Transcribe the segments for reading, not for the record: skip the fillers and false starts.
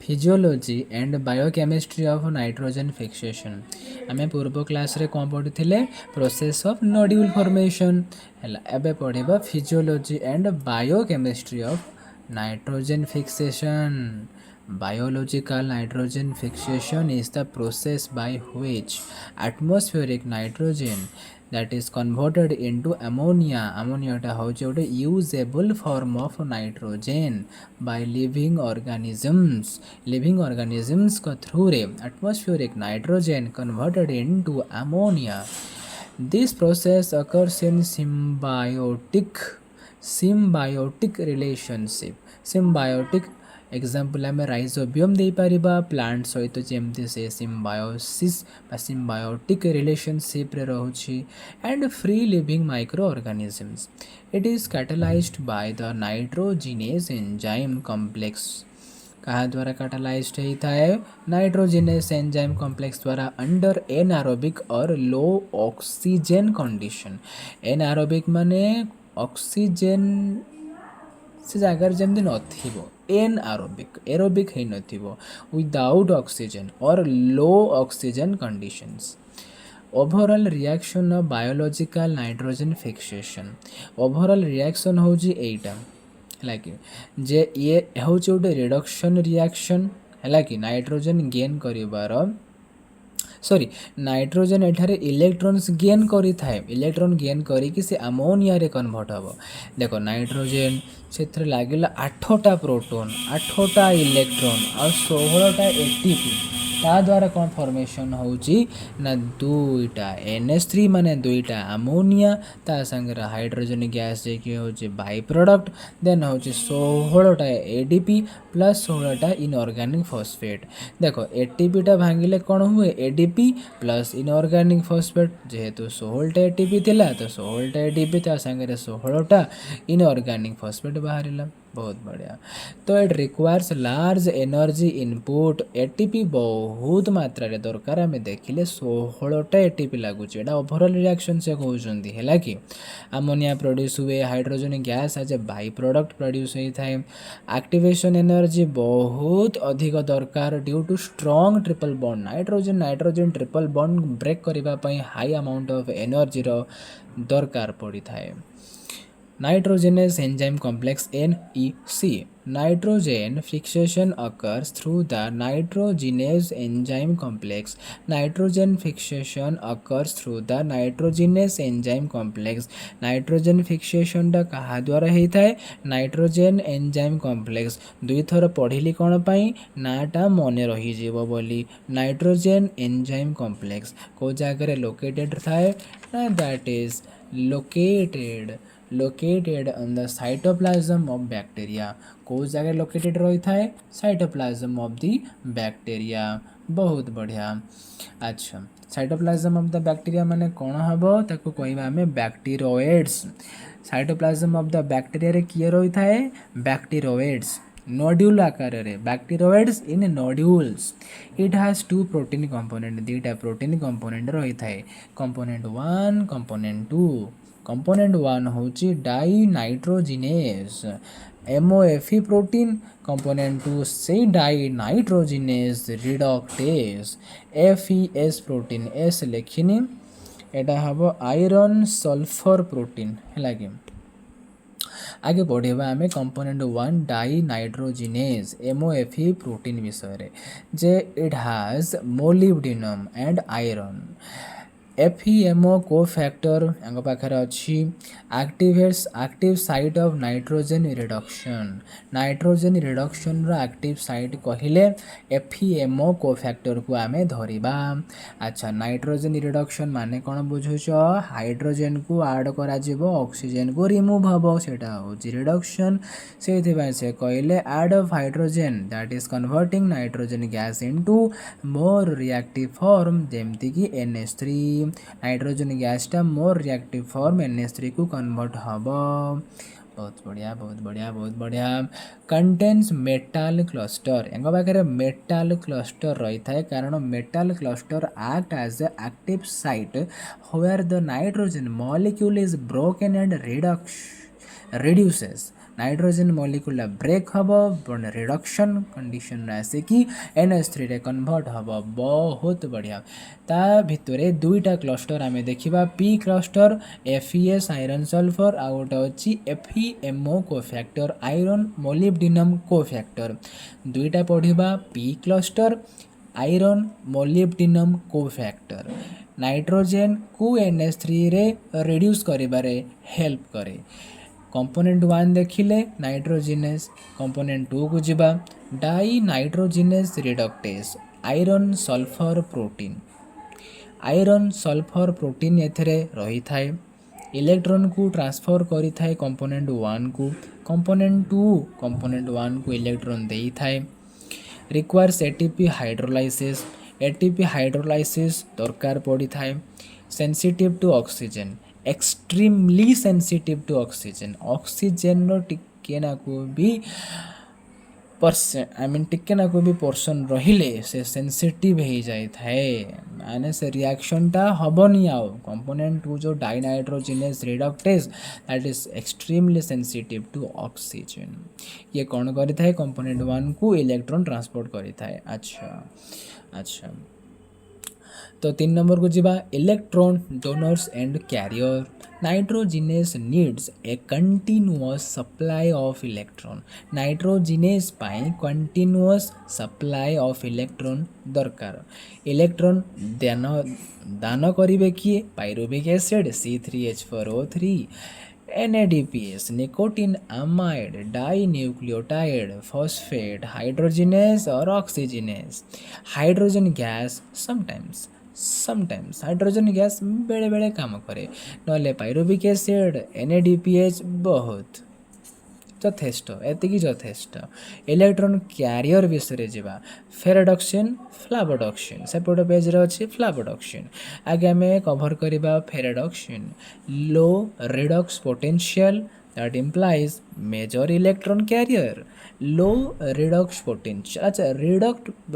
Physiology and biochemistry of nitrogen fixation आम पूर्व class रे कौन पढ़ी प्रोसेस ऑफ नोड्यूल फॉर्मेशन है एबे पढ़ा physiology and biochemistry of nitrogen fixation. Biological nitrogen fixation is the process by which atmospheric nitrogen that is converted into ammonia. Ammonia टा हो जोड़े usable form of nitrogen by living organisms. Living organisms का through रे atmospheric nitrogen converted into ammonia. This process occurs in symbiotic relationship. Symbiotic example आम rhizobium दे पारिबा plant सहित जमती से सिम्बायोसिस बा सिम्बायोटिक रिलेशनशिप रे रहउछि and free living micro organisms. It is catalysed by the nitrogenase enzyme complex. कहा द्वारा कैटालाइज्ड होता है नाइट्रोजिनेस एंजाइम कॉम्प्लेक्स द्वारा अंडर एनारोबिक और लो ऑक्सीजन कंडीशन. एनारोबिक माने ऑक्सीजन से जगार जमी नथिबो एन एरोबिक है नथिबो विदाउट ऑक्सीजन और low oxygen conditions. Overall reaction of biological nitrogen fixation. Overall reaction होजी एटा है कि जे ये होची गोटे रिडक्शन रिएक्शन है कि नाइट्रोजन गेन करिवार सॉरी नाइट्रोजन एठारे इलेक्ट्रॉन्स गेन करी थाए. इलेक्ट्रॉन गेन करी से अमोनिया रे कन्वर्ट हम. देखो नाइट्रोजन से लगे 8टा प्रोटोन 8टा इलेक्ट्रॉन और 16टा एटीपी ता द्वारा कौन फॉर्मेशन होची ना दुईटा NH3 माने दुईटा अमोनिया ता संगे हाइड्रोजन गैस जेकी होची बाय प्रोडक्ट देन होची 16टा ADP प्लस 16टा इनऑर्गेनिक फॉस्फेट. देखो एटीपी टा भांगिले कौन हुए ADP प्लस इनऑर्गेनिक फॉस्फेट जेहेतु 16टा ATP थिला तो 16टा ADP ता संगे 16टा इनऑर्गेनिक फॉस्फेट बाहरिला. बहुत बढ़िया. तो it requires large energy input. ATP बहुत मात्रा रे दरकार. आम देखिले 16टा एटीपी लगुच. एटा ओवरऑल रिएक्शन से कहउछंती हैला कि अमोनिया प्रोड्यूस हुए hydrogen gas as a by product produce होता है. एक्टिवेशन एनर्जी बहुत अधिक दरकार due to strong triple bond. Nitrogen nitrogen triple bond break करबा पई हाई अमाउंट ऑफ एनर्जी रो दरकार पड़ी थाए. Nitrogenase enzyme complex NEC. Nitrogen fixation occurs through the nitrogenase enzyme complex. Nitrogen fixation occurs through the nitrogenase enzyme complex. Nitrogen fixation टा कहा द्वारा होता है नाइट्रोजेन एंजाइम कॉम्प्लेक्स. दुई थर पढ़िली कौन पाई नाटा मने रही जीवो बोली. नाइट्रोजेन एंजाइम कॉम्प्लेक्स को जगह लोकेटेड थाए ना that is located on the cytoplasm of bacteria. को जगह लोकेटेड रही थाए साइटोप्लाज्म ऑफ द बैक्टीरिया. बहुत बढ़िया. अच्छा साइटोप्लाज्म ऑफ द बैक्टीरिया माने कौन हम ताको कहबा हमें bacteroids. Cytoplasm of the bacteria रे किए रही थाए बैक्टीरोइड्स नोड्यूल आकार रे. Bacteroids in nodules. It has two protein component. दुईटा प्रोटीन कंपोनेंट रही थाए कंपोनेंट 1 कंपोनेंट 2. कंपोनेंट 1 होची di nitrogenase MOFE protein. Component 2 से di nitrogenase reductase FES protein. S लिखिनी एटा हम आयरन सल्फर प्रोटीन है कि. आगे बढ़ेबा आमे component 1 di nitrogenase MOFE protein विषय जे it has molybdenum and iron. FeMO cofactor आंग पाखे अच्छी activates active site of nitrogen reduction. Nitrogen reduction रो एक्टिव साइट कहले FeMO कोफैक्टर को आमे धरिबा. अच्छा नाइट्रोजन रिडक्शन माने कौन बुझुछ हाइड्रोजन को ऐड करा जिवो ऑक्सीजन को रिमूव हबो सेटा होची रिडक्शन. सेथिबा से कहले add of hydrogen that is converting nitrogen gas into more reactive form जेमति कि NH3. नाइट्रोजन गैस टा मोर रिएक्टिव फॉर्म NH3 को कन्वर्ट हबो. बहुत बढ़िया बहुत बढ़िया बहुत बढ़िया. Contains metal cluster. एंग पाखे मेटाल क्लस्टर रही थाए कारण metal cluster act as a active site where the nitrogen molecule is broken and reduces nitrogen molecule break हम पुणी रिडक्शन कंडीशन आसिकी NH3 रे कन्वर्ट हम बहुत बढ़िया ता भितर दुईटा क्लस्टर आम देखा P cluster FeS iron sulphur आ गोटे अच्छी FeMO cofactor iron molybdenum cofactor दुईटा पढ़ा P cluster iron molybdenum cofactor nitrogen को NH3 रे रिड्यूस करिबारे हेल्प करे कंपोनेंट 1 देखिले नाइट्रोजिनेस कंपोनेंट 2 को जिबा di nitrogenase reductase iron sulphur protein एथरे रही थाए इलेक्ट्रॉन को ट्रांसफर करी थाए कंपोनेंट 1 को कंपोनेंट 1 को इलेक्ट्रॉन देई थाए रिक्वायर्स एटीपी हाइड्रोलाइसिस दरकार पड़ी थाए sensitive to oxygen extremely sensitive to oxygen रो टिके ना को भी टिके ना को भी पोर्शन रहिले से सेंसिटिव हो जाए थाए माने से रिएक्शन टा हबनी आउ कंपोनेंट 2 जो dinitrogenase reductase that is extremely sensitive to oxygen ये कौन करी थाए कंपोनेंट 1 को इलेक्ट्रॉन ट्रांसपोर्ट करी थाए अच्छा तो 3 नंबर को जीवा electron donors and carrier nitrogenase needs a continuous supply of electron nitrogenase पाई कंटिन्यूअस सप्लाई ऑफ इलेक्ट्रॉन दरकार इलेक्ट्रॉन दान करिवे किए pyruvic acid C3H4O3 NADPS nicotine amide di nucleotide phosphate hydrogenase और oxygenase hydrogen gas sometimes hydrogen gas बेले बेले काम करे नले पाइरुविक एसिड NADPH बहुत यथेष्ट एतिकी यथेष्ट इलेक्ट्रॉन कैरियर विषय जावा फेराडक्सिन फ्लावोडक्सिन सेपट पेज रे अच्छी फ्लावोडक्सिन आगे आम कभर करवा ferredoxin low redox potential that implies major electron carrier low redox potential अच्छा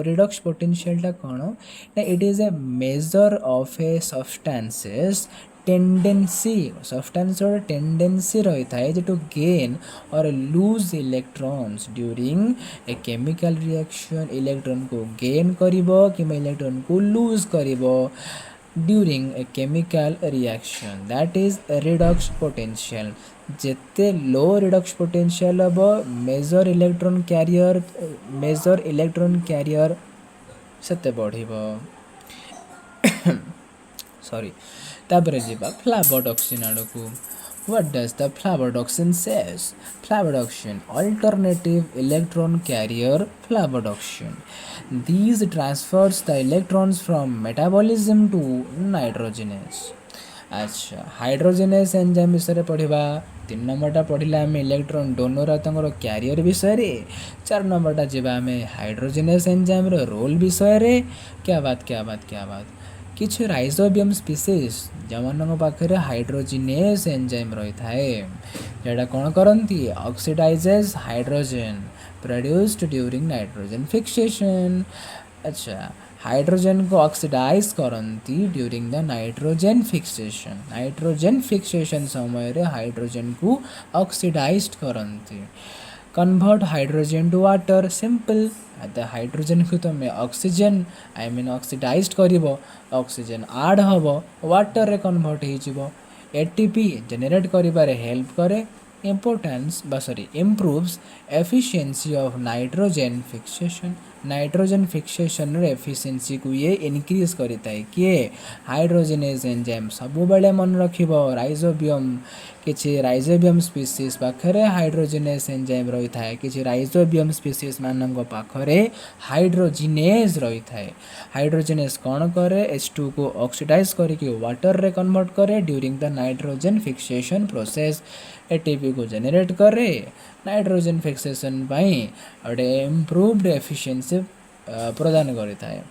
रिडक्स पोटेंशियल टा कौन ना it is a measure of a substances substance tendency रही है टू गेन और lose electrons during a chemical reaction electron को gain करिवो कि इलेक्ट्रॉन को लूज करिवो during a chemical reaction that is redox potential जेते लो रिडक्स पोटेंशियल हम मेजर इलेक्ट्रॉन कैरियर सेते बढ़िबो सॉरी तापर जीवा फ्लावोडक्सिन आड़ को what does the flavodoxin says flavodoxin alternative electron carrier flavodoxin these transfers the electrons from metabolism to nitrogenase अच्छा हाइड्रोजेनेस enzyme विषय पढ़ा 3 नंबरटा पढ़ला आम इलेक्ट्रॉन डोनर और कैरियर विषय 4 नंबरटा जीवा आम हाइड्रोजेनेस एंजाइम रोल विषय क्या बात किछ राइजोबियम स्पीसीज जमान पाखे हाइड्रोजिनेस एंजाइम रही थाए जेटा कौन करती oxidizes hydrogen produced during nitrogen fixation अच्छा हाइड्रोजन को ऑक्सीडाइज करती ड्यूरिंग द नाइट्रोजन फिक्सेशन समय रे हाइड्रोजन को ऑक्सीडाइज करती convert hydrogen to water simple hydrogen को तुम ऑक्सीजन ऑक्सीडाइज कर ऑक्सीजन आड हम वाटर रे कन्वर्ट हो एटीपी जेनेरेट करिबारे हेल्प करे improves efficiency of nitrogen fixation efficiency को ये इनक्रीज करता है किए हाइड्रोजिनेस एंजाइम सब बेले मन रखिब राइजोबियम स्पीसीज पाखरे हाइड्रोजिनेस एंजाइम रही थाए किछि राइजोबियम स्पीसीज मानक पाखरे हाइड्रोजिनेस रही थाए हाइड्रोजिनेस कौन करे H2 को ऑक्सीडाइज करके वाटर रे कन्वर्ट करे during the nitrogen fixation process ATP को जेनेरेट करे नाइट्रोजन फिक्सेशन गोटे इम्प्रूव्ड एफिशिएंसी प्रदान करता है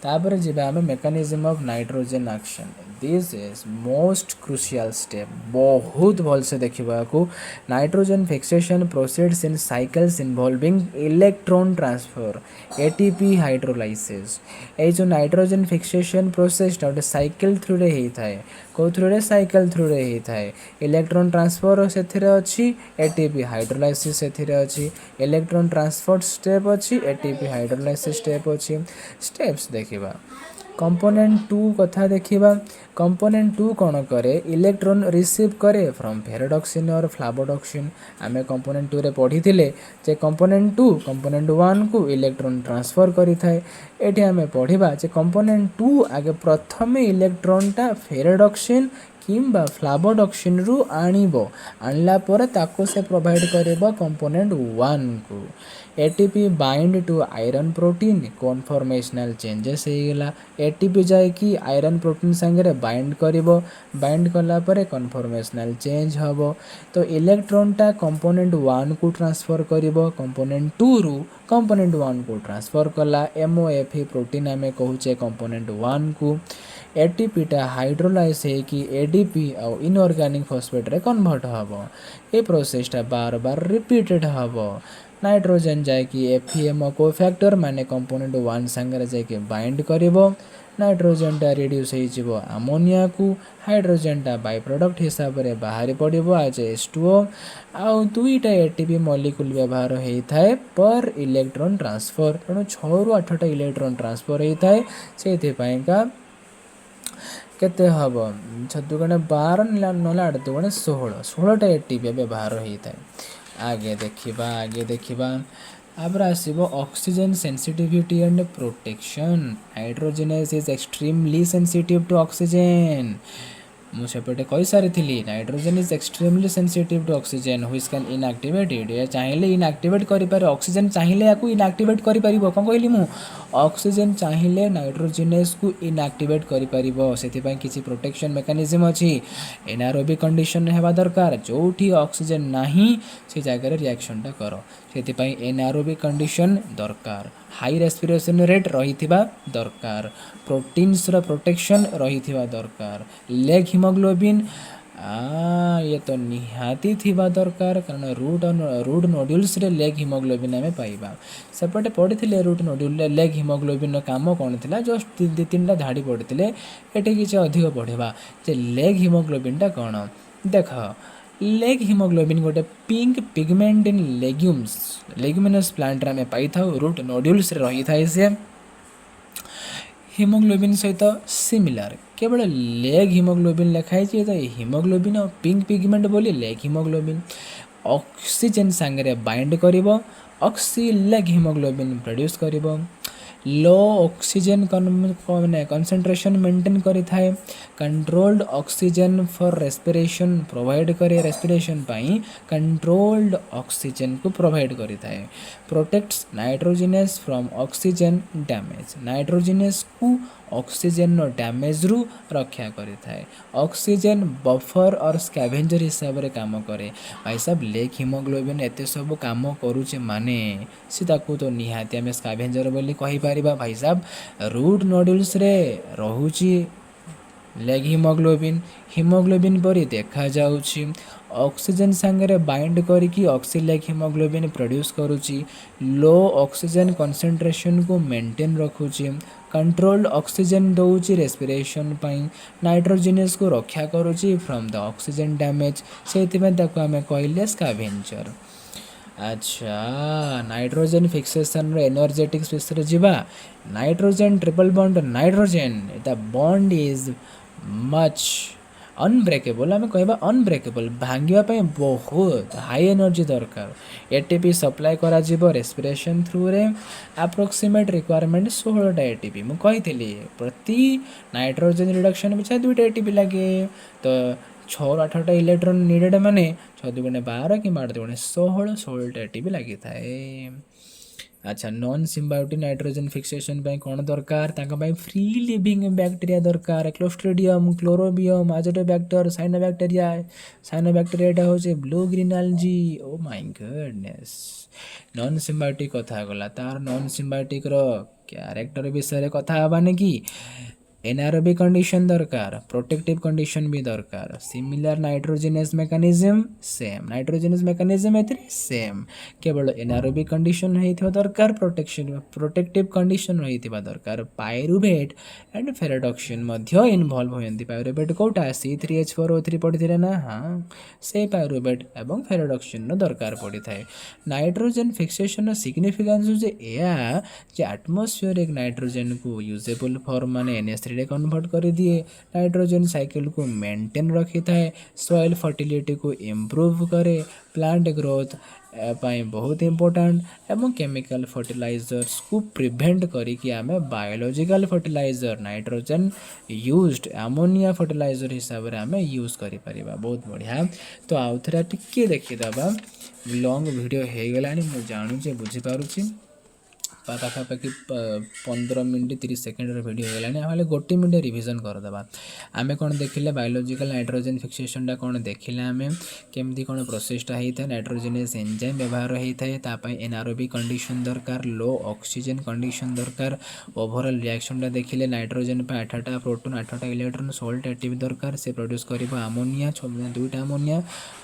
तापर जीवा आम mechanism of nitrogen action this is most crucial step बहुत भलसे देखा nitrogen fixation proceeds in cycles involving electron transfer ATP hydrolysis ये जो नाइट्रोजन फिक्सेशन प्रोसेसटा गोटे साइकेल थ्रू रे होता है कौ थ्रू रे साइकेल थ्रू रे होता है इलेक्ट्रॉन ट्रांसफर से अच्छी एटीपी हाइड्रोलाइसिस से अच्छी इलेक्ट्रॉन ट्रांसफर स्टेप अच्छी एटीपी हाइड्रोलाइसिस स्टेप अच्छी स्टेप्स देखा कंपोनेंट 2 कथा देखिबा कंपोनेंट 2 कौन करे इलेक्ट्रॉन रिसीव करे फ्रॉम फेरेडॉक्सिन और फ्लावोडॉक्सिन आमे कंपोनेंट 2 रे पढ़ी थिले जे कंपोनेंट 2 कंपोनेंट 1 को इलेक्ट्रॉन ट्रांसफर करि थाए एठी आमे पढ़िबा जे कंपोनेंट 2 आगे प्रथमे इलेक्ट्रॉनटा फेरेडॉक्सिन किंबा फ्लावोडॉक्सिन रु आनिबो आनला पर ताको से प्रोवाइड करेबो कंपोनेंट 1 को ATP bind to iron protein conformational changes होगा एटीपी जाकि आयरन प्रोटीन सांगे बाइंड करिवो बाइंड कला परे कन्फर्मेशनल चेंज हम तो इलेक्ट्रॉनटा कंपोनेंट 1 को ट्रांसफर करिवो कंपोनेंट 2 रु कंपोनेंट 1 को ट्रांसफर कला एमओएफई प्रोटीन आमे कहूचे कंपोनेंट 1 को एटीपीटा हाइड्रोलाइज होकि एडीपी और इनऑर्गेनिक फॉस्फेट रे कन्वर्ट हम ये प्रोसेसटा बार बार रिपीटेड हम नाइट्रोजन जाकि एफईएम कोफैक्टर माने कंपोनेंट 1 संगे जाकि बाइंड करिवो नाइट्रोजनटा रिड्यूस हो आमोनिया को हाइड्रोजनटा बाय प्रोडक्ट हिसाब से बाहरी पड़ो आज H2O आउ दुईटा एटीपी मॉलिक्यूल व्यवहार होता है पर इलेक्ट्रॉन ट्रांसफर तेणु 6 ରୁ 8टा इलेक्ट्रॉन ट्रांसफर होता है से केते हम 12 ना 16टा एटीपी व्यवहार होता है आगे देखिबा आबर आसीबो oxygen sensitivity and protection hydrogenase is extremely sensitive to oxygen मुझे कही sorry nitrogen is extremely sensitive to oxygen which can inactivate it या चाहिए इनएक्टिवेट करें ऑक्सीजन चाहिए या इनएक्टिवेट कर कौन कहली मु ऑक्सीजन चाहिए नाइट्रोजनेस को इनएक्टिवेट कर किसी प्रोटेक्शन मेकानिज्म अच्छी एनारोबिक कंडीशन हेबा दरकार जोठी ऑक्सीजन नहीं से जगह रिएक्शनटा कर से एनारोबिक कंडीशन दरकार हाई रेस्पिरेशन रेट रही दरकार प्रोटीन्स प्रोटेक्शन रही दरकार लेग हिमोग्लोबिन ये तो निहाती थिबा दरकार कारण रूट नोड्यूल्स रे लेग हिमोग्लोबिन आमे पाइबा सेपटे पढ़ी रूट नोड्यूल लेग हिमोग्लोबिन काम कौन थी जस्ट 2-3टा धाड़ी पढ़ी एटे किसी अधिक पढ़ा जे लेग हिमोग्लोबिनटा कौन देख लेग हिमोग्लोबिन गोटे पिंक पिगमेंट इन लेग्यूम्स लेग्यूमिनस प्लांट रे पाई था रूट नोड्यूल्स रे रही था से हिमोग्लोबिन सहित सिमिलर केवल लेग हिमोग्लोबिन लिखाई तो हिमोग्लोबिन और पिंक पिगमेंट बोली लेग हिमोग्लोबिन ऑक्सीजन सांगे बाइंड कर ऑक्सी लेग हिमोग्लोबिन प्रोड्यूस कर लो ऑक्सीजन कंसंट्रेशन मेंटेन करि थाए controlled oxygen for respiration provide करे रेस्पिरेशन पाई कंट्रोल्ड ऑक्सीजन को प्रोवाइड करि थाए protects nitrogenase from oxygen damage nitrogenase को ऑक्सीजन नो डैमेज रु रक्षा करि थाए ऑक्सीजन बफर और स्कैवेंजर हिसाब रे काम करे भाई साहब लेग हिमोग्लोबिन एते सब काम करूचे माने सी ताकू तो निहाती आम स्कैवेंजर बोली कहि पारिबा भाई साहब रूट नोड्यूल्स रे रहुची लेग हिमोग्लोबिन परी देखा जाउची ऑक्सीजन सांगे बाइंड करिकी ऑक्सीलेग हिमोग्लोबिन प्रोड्यूस करुची लो ऑक्सीजन कंसंट्रेशन को मेंटेन रखुची कंट्रोल्ड ऑक्सीजन दौची रेस्पिरेशन पाई नाइट्रोजनेस को रक्षा करुची फ्रॉम द ऑक्सीजन डैमेज से आम कहले स्कैवेंजर अच्छा नाइट्रोजन फिक्सेशन एनर्जेटिक्स विषय जीवा nitrogen triple bond nitrogen the bond is much unbreakable आम कह अनब्रेकेबल भांगापी बहुत हाई एनर्जी दरकार एटीपी सप्लाई करा रेस्पिरेशन थ्रू रे अप्रोक्सीमेट रिक्वायरमेंट 16टा एटीपी मुझे कही प्रति नाइट्रोजन रिडक्शन पिछा 2टा एटीपी लगे तो 6-8टा इलेक्ट्रॉन नीडेड माने 6×2=12 कि 8×2=16 एटीपी लगी थाए अच्छा नॉन सिम्बायोटिक नाइट्रोजन फिक्सेशन कौन दरकार फ्री लिविंग बैक्टीरिया दरकार क्लोस्ट्रिडियम क्लोरोबियम आजोटोबैक्टर साइनोबैक्टीरिया हूँ blue green algae oh my goodness non symbiotic कथा गला तार नॉन सिम्बायोटिक क्यारेक्टर विषय कथा हबानी कि एनारोबिक कंडीशन दरकार प्रोटेक्टिव कंडीशन भी दरकार similar nitrogenase mechanism same nitrogenase mechanism एथि सेम केवल एनारोबिक कंडीशन होइथिबा दरकार प्रोटेक्टिव कंडीशन होइथिबा दरकार पायरुवेट एंड फेराडॉक्सिन मध्य इन्वॉल्व होयंती पायरुवेट कोटा C3H4O3 पढ़िथिले ना हां से पायरुवेट एवं फेराडॉक्सिन नो दरकार पड़ी थाए नाइट्रोजन फिक्सेशन सिग्निफिकेंस जे एया जे एटमॉस्फेरिक नाइट्रोजन को यूजेबल फॉर्म माने NH3 रे कन्वर्ट कर दिए नाइट्रोजन साइकिल को मेंटेन रखी थाए सॉइल फर्टिलिटी को इम्प्रूव करे प्लांट ग्रोथ पाई बहुत इंपोर्टेंट एवं केमिकल फर्टिलाइजर्स को प्रिवेंट करिकि आमे biological fertilizer nitrogen used ammonia fertilizer हिसाब रे आमे यूज करि परिबा बहुत बढ़िया तो आउ थरा टिके देखि दबा लॉन्ग वीडियो हे गेलानी मु जानु जे बुझी पारुची पाखापाखि 15 मिनट 30 सेकेंड भिडियो होगा गोटे मिनट रिविजन करदे आमे कौन देखिले बायोलॉजिकल नाइट्रोजन फिक्सेशनटा कौन देखिले आमे केमती कौन प्रोसेसटा होता है नाइट्रोजेनस एंजाइम व्यवहार होता है एनारोबिक कंडीशन दरकार लो ऑक्सीजन कंडीशन दरकार ओवरऑल रिएक्शनटा देखिले नाइट्रोजन पे 8टा प्रोटॉन 8टा इलेक्ट्रॉन सोल्ट एटीपी दरकार से प्रोड्यूस करिबो अमोनिया 2टा अमोनिया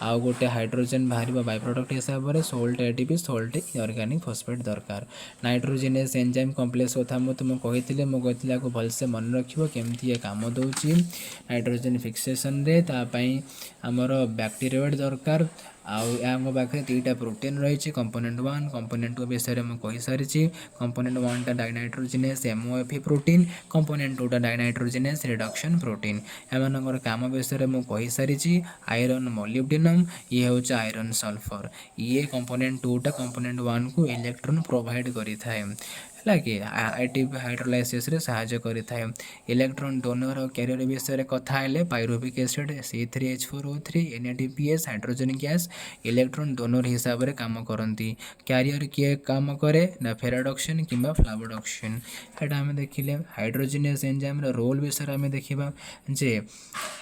आउ गोटे हाइड्रोजन बाहर बाय प्रोडक्ट हिसाब से salt ATP salt organic phosphate दरकार नाइट्रोजेनस एंजाइम कॉम्प्लेक्स कथा मुझे कहते मुझे भलसे मन रखियो केमती ये काम दौची नाइट्रोजन फिक्सेशन रे तापाई आमर बैक्टेरियोइड दरकार आम पाखे 2टा प्रोटीन रही कंपोनेंट 1 कंपोनेंट 2 विषय में कही सारी कंपोनेंट 1 टा डाइनाइट्रोजेनस MOF प्रोटीन कंपोनेंट 2 टा डाइनाइट्रोजेनस रिडक्शन प्रोटीन एम काम विषय में कही सारी आयरन मोलिब्डेनम ये हूँ आयरन सल्फर ये कंपोनेंट 2 टा कंपोनेंट 1 को इलेक्ट्रॉन प्रोवाइड करि थाए कि एटीपी हाइड्रोलाइसिस रे सहायता करिथाए इलेक्ट्रॉन डोनर और कैरियर विषय कथा हेले pyruvic acid C3H4O3 NADPH hydrogen gas electron donor हिसाब रे काम करती कैरियर किए काम करे ना फेराडॉक्सिन किंबा फ्लावोडॉक्सिन एटा हमें देखिले हाइड्रोजनस एंजाइम रो रोल विषय हमें देखिबा जे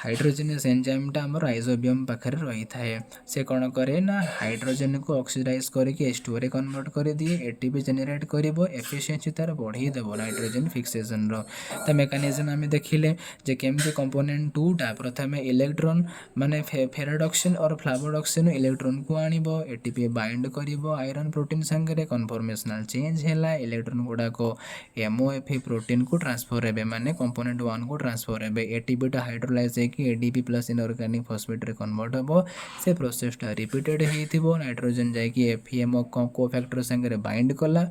हाइड्रोजनस एंजाइमटा हमर राइजोबियम पाखरे रही थाए से कौन करे ना हाइड्रोजन को ऑक्सीडाइज करके H2 रे कन्वर्ट कर दिए एटीपी जनरेट करिवो एफिशिएंसी तार बढ़ई देव नाइट्रोजन फिक्सेशन रो मेकानिज्म आम देखिले जे केमती कंपोनेंट 2 टा प्रथम इलेक्ट्रॉन माने फेराडॉक्सिन और फ्लावोडॉक्सिन इलेक्ट्रॉन को आनिबो एटीपी बाइंड करिवो आयरन प्रोटीन संगे कन्फर्मेशनल चेंज हैला इलेक्ट्रॉन गुडा को MOF प्रोटीन को ट्रांसफर हेबे माने कंपोनेंट 1 को ट्रांसफर हेबे एटीपी टा हाइड्रोलाइज कि ADP प्लस इनऑर्गेनिक फॉस्फेट रे कन्वर्ट हेबो से प्रोसेसटा रिपीटेड हेइथिबो नाइट्रोजन जाय कि FeMO कोफैक्टर संगे बाइंड कला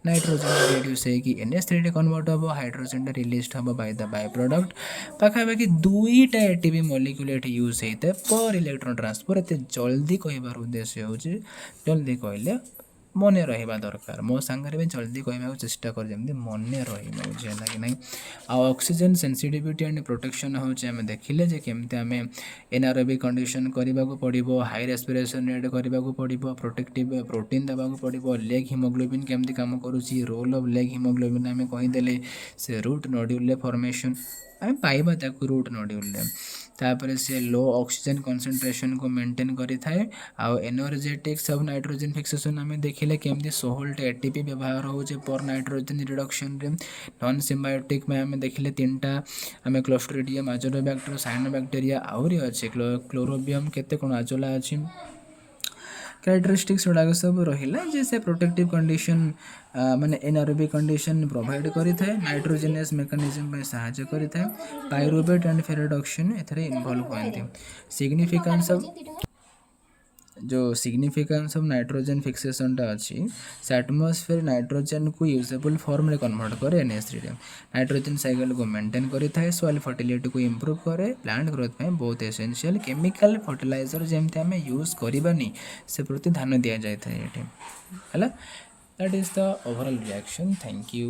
नाइट्रोजन रिड्यूस होगी NH3 रे कन्वर्ट हेबो हाइड्रोजन रिलीज हेबो बाय द बाय प्रोडक्ट पाखापाखि 2टा एटीपी मॉलिक्यूल एटी यूज होते पर इलेक्ट्रॉन ट्रांसफर एते जल्दी कहबार उद्देश्य होची जल्दी कहले मने रहिबा दरकार मो संगे भी जल्दी कहबा चेष्टा कर जमती मने रहिबा बुझेला कि नहीं आ ऑक्सीजन सेंसिटिविटी एंड प्रोटेक्शन होचे हमें देखिले जे केमते हमें एनारोबिक कंडीशन करबा को पड़िबो हाई रेस्पिरेशन रेट करबा को पड़िबो प्रोटेक्टिव प्रोटीन देबा को पड़िबो लेग हीमोग्लोबिन केमती काम करूची रोल ऑफ लेग हीमोग्लोबिन हमें कहि देले से रूट नोड्यूल फॉर्मेशन आम पाइबा ताकू रूट नोड्यूल तापर से लो ऑक्सीजन कंसंट्रेशन को मेंटेन करि थाए आ एनर्जेटिक सब नाइट्रोजन फिक्सेशन आम देखिले केमती 16 एटीपी व्यवहार होचे पर नाइट्रोजन रिडक्शन रे नॉन सिम्बायोटिक में आम देखिले 3टा आम क्लोस्ट्रिडियम आजोलोबैक्टर साइनोबैक्टीरिया आहुरी अच्छे क्लोरोबियम केते कोन आजोला अछि कैरेक्टरिस्टिक्स गुड़ाक सब रहा जैसे प्रोटेक्टिव कंडीशन माने एनारोबिक कंडीशन प्रोवाइड करिथाए नाइट्रोजेनस मेकानिज्म में सहायता करिथाए पायरुवेट एंड फेराडॉक्सिन एथरे इन्वॉल्व होती सिग्निफिकेंस ऑफ जो सिग्निफिकेंस ऑफ नाइट्रोजन फिक्सेशनटा अच्छी से एटमॉस्फेयर नाइट्रोजन को यूजेबल फॉर्म रे कन्वर्ट करे NH3 रे नाइट्रोजन साइकिल को मेंटेन करि थाए सॉइल फर्टिलिटी को इंप्रूव करे प्लांट ग्रोथ में बहुत एसेंशियल केमिकल फर्टिलाइजर जेमते हमें यूज करबानी से प्रति ध्यान दिया जाए that is the overall reaction thank you.